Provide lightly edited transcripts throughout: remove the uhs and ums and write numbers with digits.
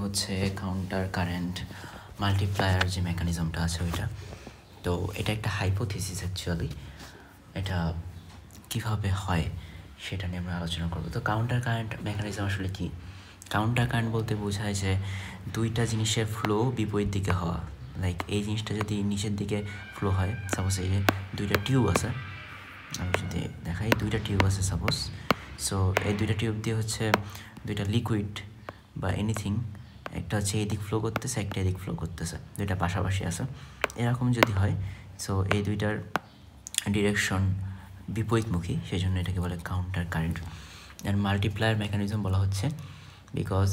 হচ্ছে counter current multiplier যে মেকানিজমটা আছে ওইটা। তো এটা একটা হাইপোথিসিস অ্যাকচুয়ালি, এটা কিভাবে হয় সেটা নিয়ে আমরা আলোচনা করব। তো কাউন্টার কারেন্ট মেকানিজম আসলে কি? কাউন্টার কারেন্ট বলতে বোঝায় যে দুইটা জিনিসের ফ্লো বিপরীত দিকে হওয়া। লাইক এই জিনিসটা যদি নিচের দিকে ফ্লো হয়, সাপোজ এই যে দুইটা টিউব আছে, আমি যদি দেখাই দুইটা টিউব আছে সাপোজ, সো এই দুইটা টিউব দিয়ে হচ্ছে দুইটা লিকুইড বা এনিথিং, একটা হচ্ছে এদিক ফ্লো করতেছে, একটা এদিক ফ্লো করতেছে, দুইটা পাশাপাশি আছে, এরকম যদি হয়, সো এই দুইটার ডিরেকশন বিপরীতমুখী, সেই জন্য এটাকে বলে কাউন্টার কারেন্ট। আর মাল্টিপ্লায়ার মেকানিজম বলা হচ্ছে বিকজ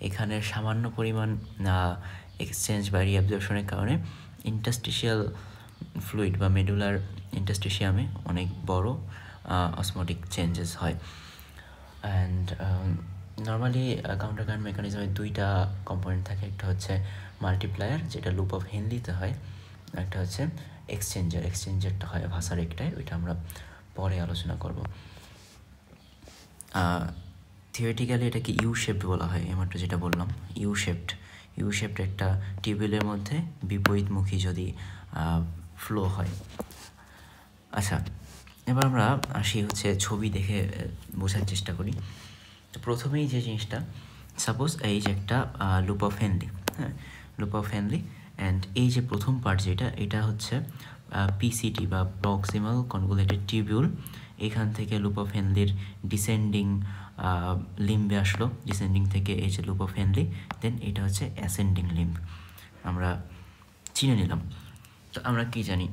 এখানে সামান্য পরিমাণ এক্সচেঞ্জ বা রিঅ্যাবজর্পশনের কারণে ইন্টারস্টিশিয়াল ফ্লুইড বা মেডুলার ইন্টারস্টিশিয়ামে অনেক বড় অসমোটিক চেঞ্জেস হয়। অ্যান্ড নর্মালি কাউন্টার কারেন্ট মেকানিজমের দুইটা কম্পোনেন্ট থাকে, একটা হচ্ছে মাল্টিপ্লায়ার যেটা লুপ অফ হেনলিতে হয়, একটা হচ্ছে এক্সচেঞ্জারটা হয় ভাষার একটাই, ওইটা আমরা পরে আলোচনা করব। থিওরিটিক্যালি এটাকে ইউ শেপড বলা হয়, এইমাত্র যেটা বললাম ইউ শেপড একটা টিউবওয়েলের মধ্যে বিপরীতমুখী যদি ফ্লো হয়। আচ্ছা, এবার আমরা আসি হচ্ছে ছবি দেখে বোঝার চেষ্টা করি। তো প্রথমেই যে জিনিসটা, সাপোজ এই যে একটা লুপ অফ হেনলি, হ্যাঁ, লুপ অফ হেনলি, অ্যান্ড এই যে প্রথম পার্ট যেটা, এটা হচ্ছে পিসিটি বা প্রক্সিমাল কনভলিউটেড টিউবিউল। এখান থেকে লুপ অফ হেনলির ডিসেন্ডিং লিম্বে আসলো, ডিসেন্ডিং থেকে এই যে লুপ অফ হেনলি, দেন এটা হচ্ছে অ্যাসেন্ডিং লিম্ব, আমরা চিনে নিলাম। তো আমরা কি জানি,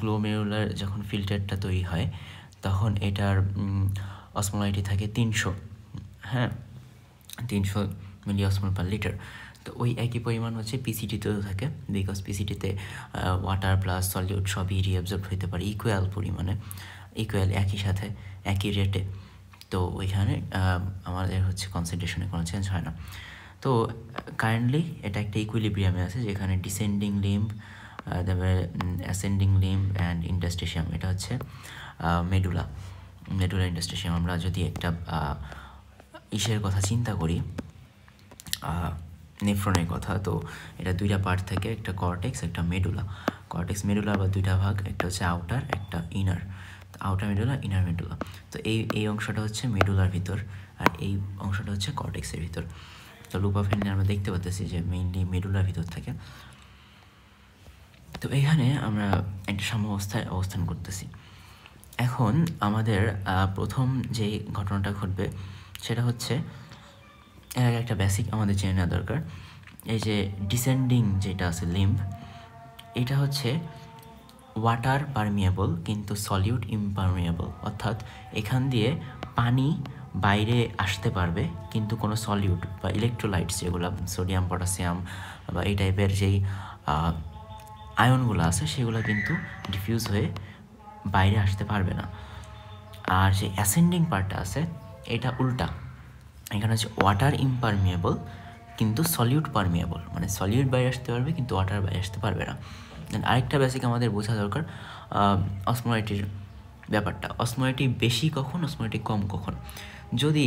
গ্লোমেরুলার যখন ফিল্টারটা তৈরি হয় তখন এটার অসমোলাইটি থাকে 300, হ্যাঁ, 300 মিলি অসমোল পার লিটার। তো ওই একই পরিমাণ হচ্ছে পিসিটিতেও থাকে, বিকজ পিসিটিতে ওয়াটার প্লাস সলিউট সবই রিঅ্যাবজর্ব হতে পারে ইকুয়াল পরিমাণে, ইকুয়াল একই সাথে একই রেটে। তো ওইখানে আমাদের হচ্ছে কনসেন্ট্রেশনে কোনো চেঞ্জ হয় না। তো কারেন্টলি এটা একটা ইকুইলিব্রিয়ামে আছে, যেখানে ডিসেন্ডিং লিম্ব, তারপরে অ্যাসেন্ডিং লিম্ব অ্যান্ড ইন্টারস্টিশিয়াম, এটা হচ্ছে মেডুলা ইন্টারস্টিশিয়াম। আমরা যদি একটা ইসের কথা চিন্তা করি, নেফ্রনের কথা, তো এটা দুইটা পার্ট থাকে, একটা কর্টেক্স, একটা মেডুলা। কর্টেক্স মেডুলা বা দুইটা ভাগ, একটা হচ্ছে আউটার, একটা inner. Outer medulla, inner medulla. তো এই অংশটা হচ্ছে মেডুলার ভিতর, আর এই অংশটা হচ্ছে কর্টেক্সের ভিতর। তো লুপ অফ হেনলি আমরা দেখতে পাচ্ছি যে মেইনলি মেডুলার ভিতর থাকে। তো এখানে আমরা একটা সাম্যাবস্থায় অবস্থান করতেছি। এখন আমাদের প্রথম যে ঘটনাটা ঘটবে সেটা হচ্ছে, এর আগে একটা বেসিক আমাদের জেনে নেওয়া দরকার। এই যে ডিসেন্ডিং যেটা আছে লিম্ব, এটা হচ্ছে ওয়াটার পারমিয়েবল কিন্তু সলিউট ইমপারমিয়েবল, অর্থাৎ এখান দিয়ে পানি বাইরে আসতে পারবে কিন্তু কোনো সলিউট বা ইলেকট্রোলাইটস যেগুলো সোডিয়াম পটাশিয়াম বা এই টাইপের যেই আয়নগুলো আছে সেগুলো কিন্তু ডিফিউজ হয়ে বাইরে আসতে পারবে না। আর যে অ্যাসেন্ডিং পার্টটা আছে এটা উল্টা, এখানে হচ্ছে ওয়াটার ইমপারমিয়েবল কিন্তু সলিউট পারমিয়েবল, মানে সলিউট বাইরে আসতে পারবে কিন্তু ওয়াটার বাইরে আসতে পারবে না। দেন আরেকটা বেসিক আমাদের বোঝা দরকার অসমোলাইটির ব্যাপারটা। অসমোলাইটি বেশি কখন, অসমোলাইটি কম কখন? যদি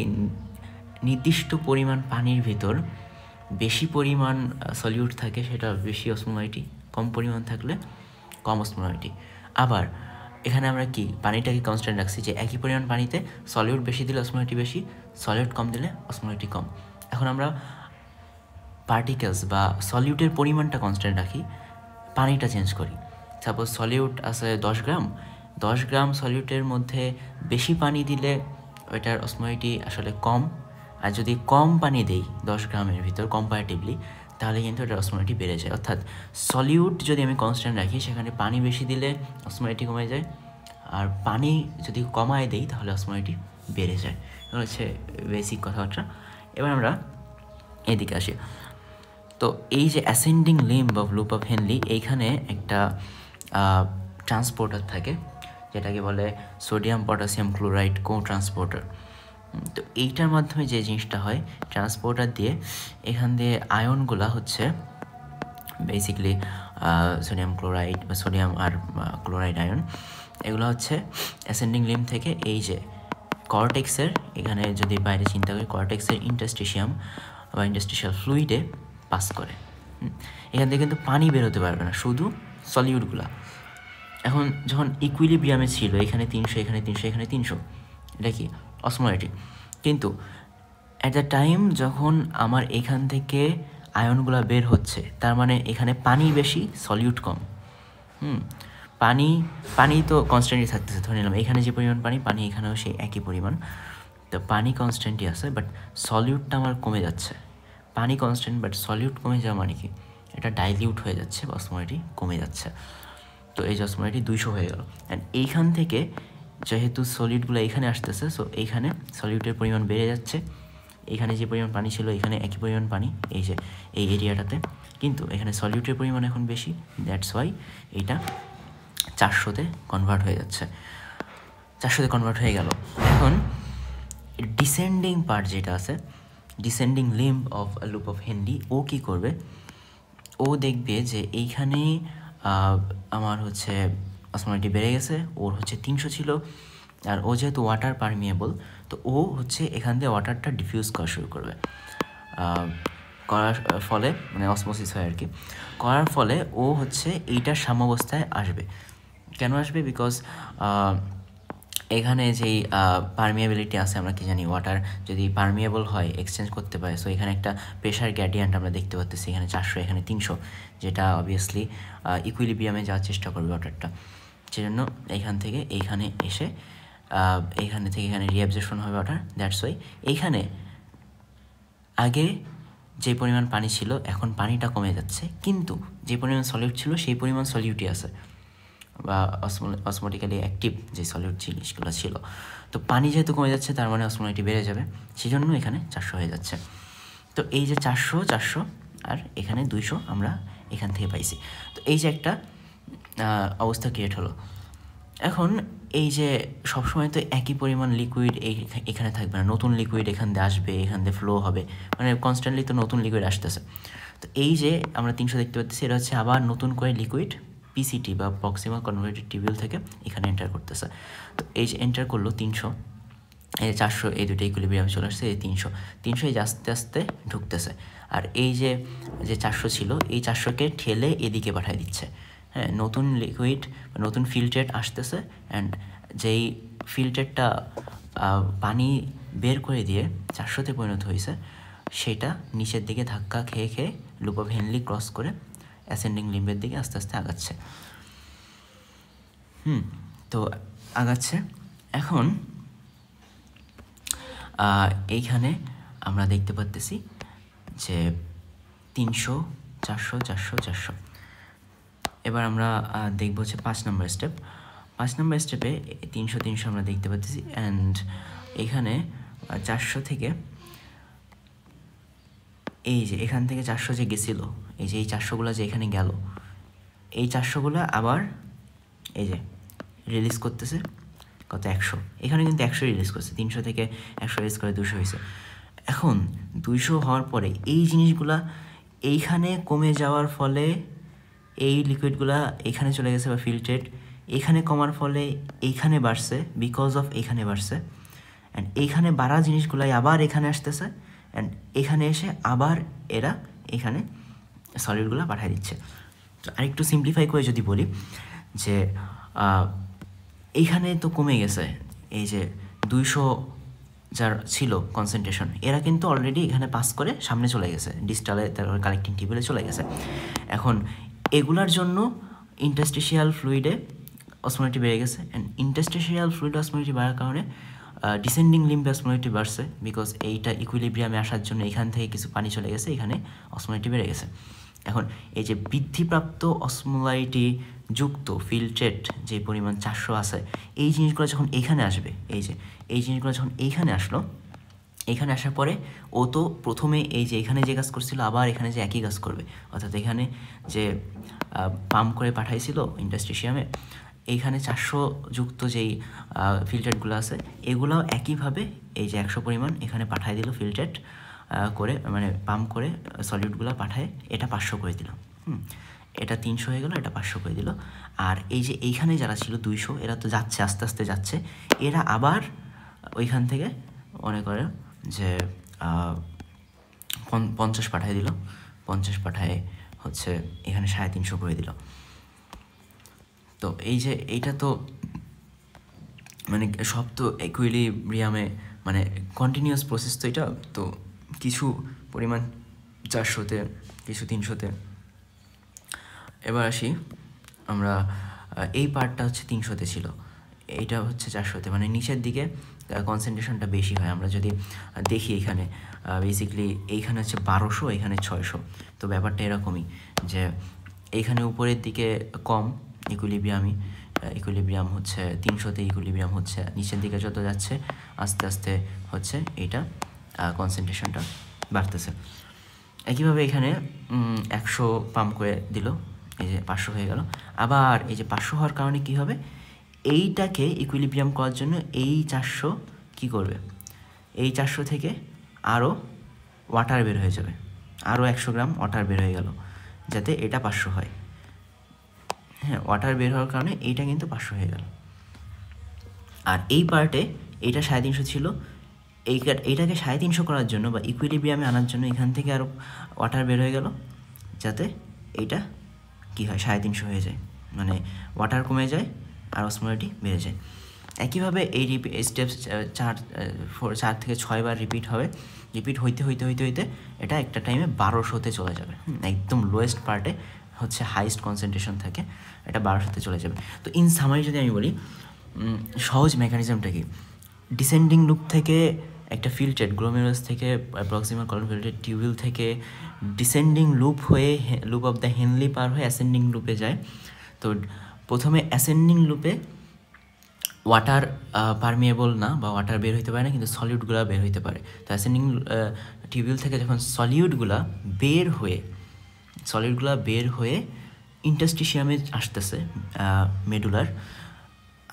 নির্দিষ্ট পরিমাণ পানির ভিতর বেশি পরিমাণ সলিউট থাকে সেটা বেশি অসমোলাইটি, কম পরিমাণ থাকলে কম অসমোলাইটি। আবার এখানে আমরা কি পানিটাকে কনস্ট্যান্ট রাখছি যে একই পরিমাণ পানিতে সলিউট বেশি দিলে অসমোলাইটি বেশি, সলিউট কম দিলে অসমোলাইটি কম। এখন আমরা পার্টিকেলস বা সলিউটের পরিমাণটা কনস্ট্যান্ট রাখি, পানিটা চেঞ্জ করি। সাপোজ সলিউট আছে 10 গ্রাম, 10 গ্রাম সলিউটের মধ্যে বেশি পানি দিলে ওইটার অসমোলাইটি আসলে কম, আর যদি কম পানি দেই 10 গ্রামের ভিতর কম্পারেটিভলি, তাহলে কিন্তু এটার অসমোলাইটি বেড়ে যায়। অর্থাৎ সলিউট যদি আমি কনস্ট্যান্ট রাখি, সেখানে পানি বেশি দিলে অসমোলাইটি কমে যায়, আর পানি যদি কমায় দেই তাহলে অসমোলাইটি বেড়ে যায়। এগুলো হচ্ছে বেসিক কথাবার্তা। এবার আমরা এদিকে আসি। তো এই যে ascending limb of loop of Henle, এইখানে একটা ট্রান্সপোর্টার থাকে যেটাকে বলে সোডিয়াম পটাশিয়াম ক্লোরাইড কো ট্রান্সপোর্টার। তো এইটার মাধ্যমে যে জিনিসটা হয়, ট্রান্সপোর্টার দিয়ে এখান দিয়ে আয়নগুলা হচ্ছে বেসিক্যালি সোডিয়াম ক্লোরাইড বা সোডিয়াম আর ক্লোরাইড আয়ন, এগুলো হচ্ছে অ্যাসেন্ডিং লিম্ব থেকে এই যে কর্টেক্সের, এখানে যদি বাইরে চিন্তা করি কর্টেক্সের ইন্টারস্টিশিয়াম বা ইন্টারস্টিশিয়াল ফ্লুইডে পাস করে। এখান থেকে কিন্তু পানি বের হতে পারবে না, শুধু সলিউটগুলা। এখন যখন ইকুইলিব্রিয়ামে ছিল, এখানে 300, এখানে 300, এখানে 300, এটা কি অসমোলারিটি। কিন্তু অ্যাট দ্য টাইম যখন আমার এখান থেকে আয়নগুলো বের হচ্ছে, তার মানে এখানে পানি বেশি, সলিউট কম। পানি তো কনস্ট্যান্টই থাকতেছে, ধরে নিলাম এখানে যে পরিমাণ পানি এখানেও সেই একই পরিমাণ, তো পানি কনস্ট্যান্টই আছে, বাট সলিউটটা আমার কমে যাচ্ছে। পানি কনস্ট্যান্ট বাট সলিউট কমে যাওয়া মানে কি, এটা ডাইলিউট হয়ে যাচ্ছে, অসমোলারিটি কমে যাচ্ছে। তো এই যে অসমোলারিটি 200 হয়ে গেল। অ্যান্ড এইখান থেকে যেহেতু সলিডগুলো এখানে আসতেছে, সো এইখানে সলিউটের পরিমাণ বেড়ে যাচ্ছে। এখানে যে পরিমাণ পানি ছিল এখানে একই পরিমাণ পানি এই যে এই এরিয়াটাতে, কিন্তু এখানে সলিউটের পরিমাণ এখন বেশি, দ্যাটস ওয়াই এইটা 400-তে কনভার্ট হয়ে যাচ্ছে, 400-তে কনভার্ট হয়ে গেল। এখন ডিসেন্ডিং পার্ট যেটা আছে, descending limb of loop of Henle, ও কী করবে, ও দেখবে যে এইখানে আমার হচ্ছে অসমোলারিটি বেড়ে গেছে, ওর হচ্ছে 300 ছিল, আর ও যেহেতু ওয়াটার পারমিয়েবল, তো ও হচ্ছে এখান দিয়ে ওয়াটারটা ডিফিউজ করা শুরু করবে। করার ফলে মানে অসমোসিস হয় আর কি, করার ফলে ও হচ্ছে এইটার সাম্যাবস্থায় আসবে। কেন আসবে? বিকজ এখানে যেই পারমিয়েবিলিটি আছে, আমরা কি জানি ওয়াটার যদি পারমিয়েবল হয় এক্সচেঞ্জ করতে পারে, সো এখানে একটা প্রেশার গ্রেডিয়েন্ট আমরা দেখতে পাচ্ছি, এখানে 400, এখানে 300, যেটা অবভিয়াসলি ইকুইলিব্রিয়ামে যাওয়ার চেষ্টা করবে ওয়াটারটা। সেজন্য এইখান থেকে এইখানে এসে এইখানে থেকে এখানে রিঅ্যাবজর্পশন হবে ওয়াটার, দ্যাটস ওয়াই এইখানে আগে যে পরিমাণ পানি ছিল এখন পানিটা কমে যাচ্ছে, কিন্তু যে পরিমাণ সলিউট ছিল সেই পরিমাণ সলিউটই আছে, বা অসমোটিক্যালি অ্যাক্টিভ যে সলিউট জিনিসগুলো ছিল। তো পানি যেহেতু কমে যাচ্ছে, তার মানে অসমোলারিটি বেড়ে যাবে, সেই জন্য এখানে 400 হয়ে যাচ্ছে। তো এই যে 400 আর এখানে 200 আমরা এখান থেকে পাইছি। তো এই যে একটা অবস্থা ক্রিয়েট হলো। এখন এই যে সবসময় তো একই পরিমাণ লিকুইড এখানে থাকবে না, নতুন লিকুইড এখান দিয়ে আসবে, এখান দিয়ে ফ্লো হবে, মানে কনস্ট্যান্টলি তো নতুন লিকুইড আসতেছে। তো এই যে আমরা 300 দেখতে পাচ্ছি, এটা হচ্ছে আবার নতুন করে লিকুইড পিসিটি বা প্রক্সিমাল কনভার্টেড টিউবিউল থেকে এখানে এন্টার করতেছে। তো এই যে এন্টার করলো 300, এই 400, এই দুটো ইকুইলিব্রিয়ামে চলে আসছে, এই 300 এই যে আস্তে আস্তে ঢুকতেছে। আর এই যে 400 ছিল, এই 400কে ঠেলে এদিকে পাঠিয়ে দিচ্ছে। হ্যাঁ, নতুন লিকুইড, নতুন ফিল্ট্রেট আসতেছে, অ্যান্ড যেই ফিল্ট্রেটটা পানি বের করে দিয়ে 400-তে পরিণত হয়েছে, সেটা নিচের দিকে ধাক্কা খেয়ে খেয়ে লুপ অফ হেনরি ক্রস করে অ্যাসেন্ডিং লিম্বের দিকে আস্তে আস্তে আগাচ্ছে। তো আগাচ্ছে। এখন এইখানে আমরা দেখতে পাচ্ছি যে 300, 400, 400, 400। এবার আমরা দেখব হচ্ছে 5 নম্বর স্টেপ। 5 নম্বর স্টেপে 300, 300 আমরা দেখতে পাচ্ছি, অ্যান্ড এখানে 400 থেকে এই যে এখান থেকে 400 যে গেছিলো, এই যে এই 400গুলো যে এখানে গেল, এই 400গুলো আবার এই যে রিলিজ করতেছে কত, 100। এখানে কিন্তু 100 রিলিজ করছে, 300 থেকে 100 রিলিজ করে 200 হয়েছে। এখন 200 হওয়ার পরে এই জিনিসগুলা এইখানে কমে যাওয়ার ফলে এই লিকুইডগুলা এখানে চলে গেছে, বা ফিল্ট্রেট এখানে কমার ফলে এইখানে বাড়ছে, বিকজ অফ এইখানে বাড়ছে, অ্যান্ড এইখানে বাড়া জিনিসগুলাই আবার এখানে আসতেছে, অ্যান্ড এখানে এসে আবার এরা এখানে সলিডগুলো পাঠিয়ে দিচ্ছে। তো আরেকটু সিম্পলিফাই করে যদি বলি যে এইখানে তো কমে গেছে, এই যে 200 যার ছিল কনসেন্ট্রেশন, এরা কিন্তু অলরেডি এখানে পাস করে সামনে চলে গেছে, ডিস্টালে তারপর কালেক্টিং টিউবুলে চলে গেছে। এখন এগুলার জন্য ইন্টারস্টিশিয়াল ফ্লুইডে অসমোলারিটি বেড়ে গেছে, অ্যান্ড ইন্টারস্টিশিয়াল ফ্লুইড অসমোলারিটি বাড়ার কারণে ডিসেন্ডিং লিম্বে অসমোলারিটি বাড়ছে, বিকজ এইটা ইকুইলিব্রিয়ামে আসার জন্য এখান থেকে কিছু পানি চলে গেছে, এখানে অসমোলারিটি বেড়ে গেছে। এখন এই যে বৃদ্ধিপ্রাপ্ত অসমোলারিটি যুক্ত ফিল্ট্রেট যে পরিমাণ 400 আছে, এই জিনিসগুলো যখন এইখানে আসবে, এই যে এই জিনিসগুলো যখন এইখানে আসলো, এইখানে আসার পরে ও তো প্রথমে এই যে এখানে যে কাজ করছিল আবার এখানে যে একই কাজ করবে, অর্থাৎ এখানে যে পাম্প করে পাঠাইছিল ইন্টারস্টিশিয়ামে, এইখানে 400 যুক্ত যেই ফিল্ট্রেটগুলো আছে, এগুলোও একইভাবে এই যে 100 পরিমাণ এখানে পাঠাই দিল ফিল্ট্রেট করে, মানে পাম্প করে সলিউটগুলো পাঠায়, এটা 500 করে দিল। এটা 300 হয়ে গেল, এটা 500 করে দিল। আর এই যে এইখানে যারা ছিল 200, এরা তো যাচ্ছে, আস্তে আস্তে যাচ্ছে, এরা আবার ওইখান থেকে মনে করে যে 50 পাঠিয়ে দিল, 50 পাঠায় হচ্ছে এখানে 350 করে দিল। তো এই যে এইটা তো মানে সব তো ইকুইলিব্রিয়ামে মানে কন্টিনিউয়াস প্রসেস তো এটা, তো কিছু পরিমাণ 400-তে, কিছু 300-তে। এবার আসি আমরা, এই পার্টটা হচ্ছে 300-তে ছিল, এইটা হচ্ছে 400-তে, মানে নিচের দিকে কনসেন্ট্রেশনটা বেশি হয়। আমরা যদি দেখি এখানে বেসিক্যালি এইখানে হচ্ছে 1200, এখানে 600। তো ব্যাপারটা এরকমই যে এইখানে উপরের দিকে কম ইকুইলিব্রিয়াম হচ্ছে 300-তে, ইকুইলিব্রিয়াম হচ্ছে নিচের দিকে যত যাচ্ছে আস্তে আস্তে হচ্ছে এইটা কনসেন্ট্রেশনটা বাড়তেছে। একইভাবে এখানে 100 পাম্প করে দিল, এই যে 500 হয়ে গেল। আবার এই যে 500 হওয়ার কারণে কি হবে, এইটাকে ইকুইলিব্রিয়াম করার জন্য এই 400 কি করবে, এই 400 থেকে আরও ওয়াটার বের হয়ে যাবে, আরও 100 গ্রাম ওয়াটার বের হয়ে গেল, যাতে এটা 500 হয়। হ্যাঁ, ওয়াটার বের হওয়ার কারণে এইটা কিন্তু 500 হয়ে গেল। আর এই পার্টে এইটা 350 ছিল, এইটাকে 350 করার জন্য বা ইকুইলিব্রিয়ামে আনার জন্য এখান থেকে আরও ওয়াটার বের হয়ে গেল, যাতে এইটা কী হয় 350 হয়ে যায়, মানে ওয়াটার কমে যায় আর অসমোলারিটি বেড়ে যায়। একইভাবে এই স্টেপস 4 থেকে 6 বার রিপিট হবে। রিপিট হইতে এটা একটা টাইমে 1200-তে চলে যাবে। একদম লোয়েস্ট পার্টে হচ্ছে হাইস্ট কনসেন্ট্রেশন থাকে, এটা 1200-তে চলে যাবে। তো ইন সামারি যদি আমি বলি, সহজ মেকানিজমটা কি, ডিসেন্ডিং লুপ থেকে একটা ফিল্টেড গ্লোমেরুলাস থেকে প্রক্সিমাল কলন ফিল্টেড টিউবিল থেকে ডিসেন্ডিং লুপ হয়ে লুপ অফ দ্য হেনলি পার হয়ে অ্যাসেন্ডিং লুপে যায়। তো প্রথমে অ্যাসেন্ডিং লুপে ওয়াটার পারমিয়েবল না বা ওয়াটার বের হইতে পারে না, কিন্তু সলিউডগুলো বের হইতে পারে। তো অ্যাসেন্ডিং টিউবিল থেকে যখন সলিউডগুলো বের হয়ে ইন্টারস্টিশিয়ামে আসতেছে মেডুলার,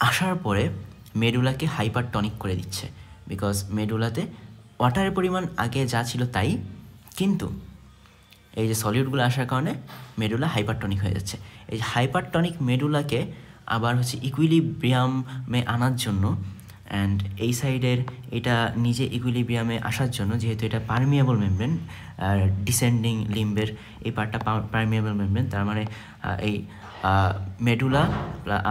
আসার পরে মেডুলাকে হাইপারটনিক করে দিচ্ছে, বিকজ মেডুলাতে ওয়াটারের পরিমাণ আগে যা ছিল তাই, কিন্তু এই যে সলিউডগুলো আসার কারণে মেডুলা হাইপারটনিক হয়ে যাচ্ছে। এই হাইপারটনিক মেডুলাকে আবার হচ্ছে ইকুইলিব্রিয়ামে আনার জন্য, অ্যান্ড এই সাইডের এটা নিজে ইকুইলিব্রিয়ামে আসার জন্য, যেহেতু এটা পারমিয়েবল মেমব্রেন, আর ডিসেন্ডিং লিম্বের এই পার্টটা পারমিয়েবল মেমব্রেন, তার মানে এই মেডুলা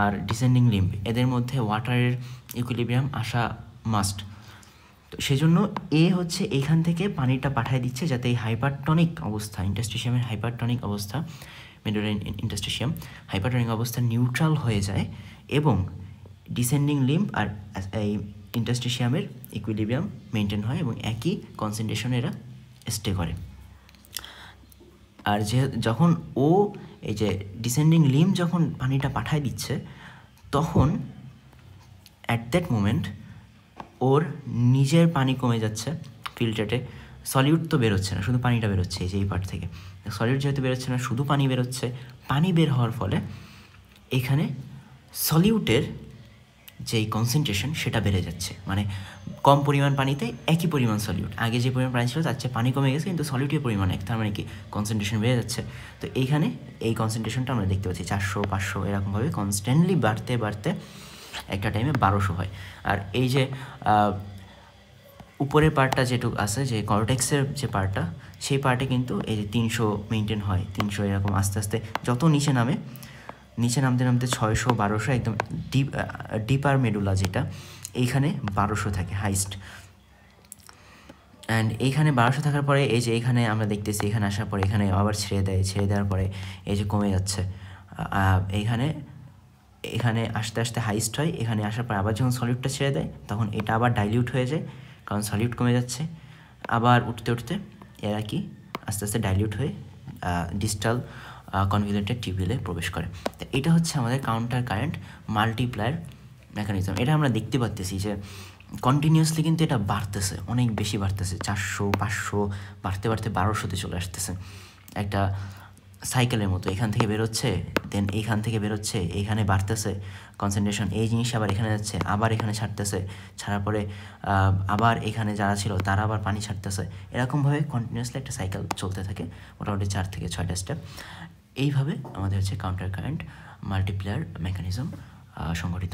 আর ডিসেন্ডিং লিম্ব এদের মধ্যে ওয়াটারের ইকুইলিব্রিয়াম আসা মাস্ট। তো সেজন্য হচ্ছে এইখান থেকে পানিটা পাঠিয়ে দিচ্ছে, যাতে এই হাইপারটনিক অবস্থা, ইন্টারস্টিশিয়ামের হাইপারটনিক অবস্থা, মেডুলার ইন্টারস্টিশিয়াম হাইপারটনিক অবস্থা নিউট্রাল হয়ে যায় এবং ডিসেন্ডিং লিম্ব আর এই ইন্টারস্টিশিয়ামের ইকুইলিব্রিয়াম মেনটেন হয় এবং একই কনসেন্ট্রেশনে এরা স্টে করে। আর যখন এই যে ডিসেন্ডিং লিম্ব যখন পানিটা পাঠায় দিচ্ছে, তখন অ্যাট দ্যাট মোমেন্ট ওর নিজের পানি কমে যাচ্ছে ফিল্টারে, সলিউড তো বেরোচ্ছে না, শুধু পানিটা বেরোচ্ছে এই যে এই পার্ট থেকে। সলিউড যেহেতু বেরোচ্ছে না, শুধু পানি বেরোচ্ছে, পানি বের হওয়ার ফলে এখানে সলিউটের যেই কনসেন্ট্রেশন সেটা বেড়ে যাচ্ছে, মানে কম পরিমাণ পানিতে একই পরিমাণ সলিউট, আগে যে পরিমাণ পানি ছিল তার চেয়ে পানি কমে গেছে, কিন্তু সলিউটের পরিমাণ এক, তার মানে কি কনসেন্ট্রেশন বেড়ে যাচ্ছে। তো এইখানে এই কনসেন্ট্রেশনটা আমরা দেখতে পাচ্ছি 400, 500 এরকমভাবে কনস্ট্যান্টলি বাড়তে একটা টাইমে 1200 হয়। আর এই যে উপরের পার্টটা যেটুকু আছে, যে কর্টেক্সের যে পার্টটা, সেই পার্টে কিন্তু এই যে 300 মেনটেন হয়, 300 এরকম আস্তে আস্তে যত নিচে নামতে 600, 1200, একদম ডিপার মেডুলা যেটা, এইখানে 1200 থাকে হাইস্ট। অ্যান্ড এইখানে 1200 থাকার পরে এই যে এইখানে আমরা দেখতেছি, এখানে আসার পরে এখানে আবার ছেড়ে দেওয়ার পরে এই যে কমে যাচ্ছে, এখানে আস্তে আস্তে হাইস্ট হয়, এখানে আসার পর আবার যখন সলিউডটা ছেড়ে দেয় তখন এটা আবার ডাইলিউট হয়ে যায়, কারণ সলিউড কমে যাচ্ছে। আবার উঠতে এরা কি আস্তে আস্তে ডাইলিউট হয়ে ডিস্টাল কনভলিউটেড টিউবিউলে প্রবেশ করে। তো এটা হচ্ছে আমাদের কাউন্টার কারেন্ট মাল্টিপ্লায়ার মেকানিজম। এটা আমরা দেখতে পাচ্ছি যে কন্টিনিউয়াসলি কিন্তু এটা বাড়তেছে, অনেক বেশি বাড়তেছে, 400, 500 বাড়তে 1200-তে চলে আসতেছে, একটা সাইকেলের মতো। এখান থেকে বেরোচ্ছে, দেন এইখান থেকে বেরোচ্ছে, এইখানে বাড়তেছে কনসেন্ট্রেশন, এই জিনিস আবার এখানে যাচ্ছে, আবার এখানে ছাড়তেছে, ছাড়ার পরে আবার এখানে যারা ছিল তারা আবার পানি ছাড়তেছে, এরকমভাবে কন্টিনিউয়াসলি একটা সাইকেল চলতে থাকে, মোটামুটি 4 থেকে 6টা স্টেপ। এইভাবে আমাদের হচ্ছে কাউন্টার কারেন্ট মাল্টিপ্লায়ার মেকানিজম সংগঠিত হয়।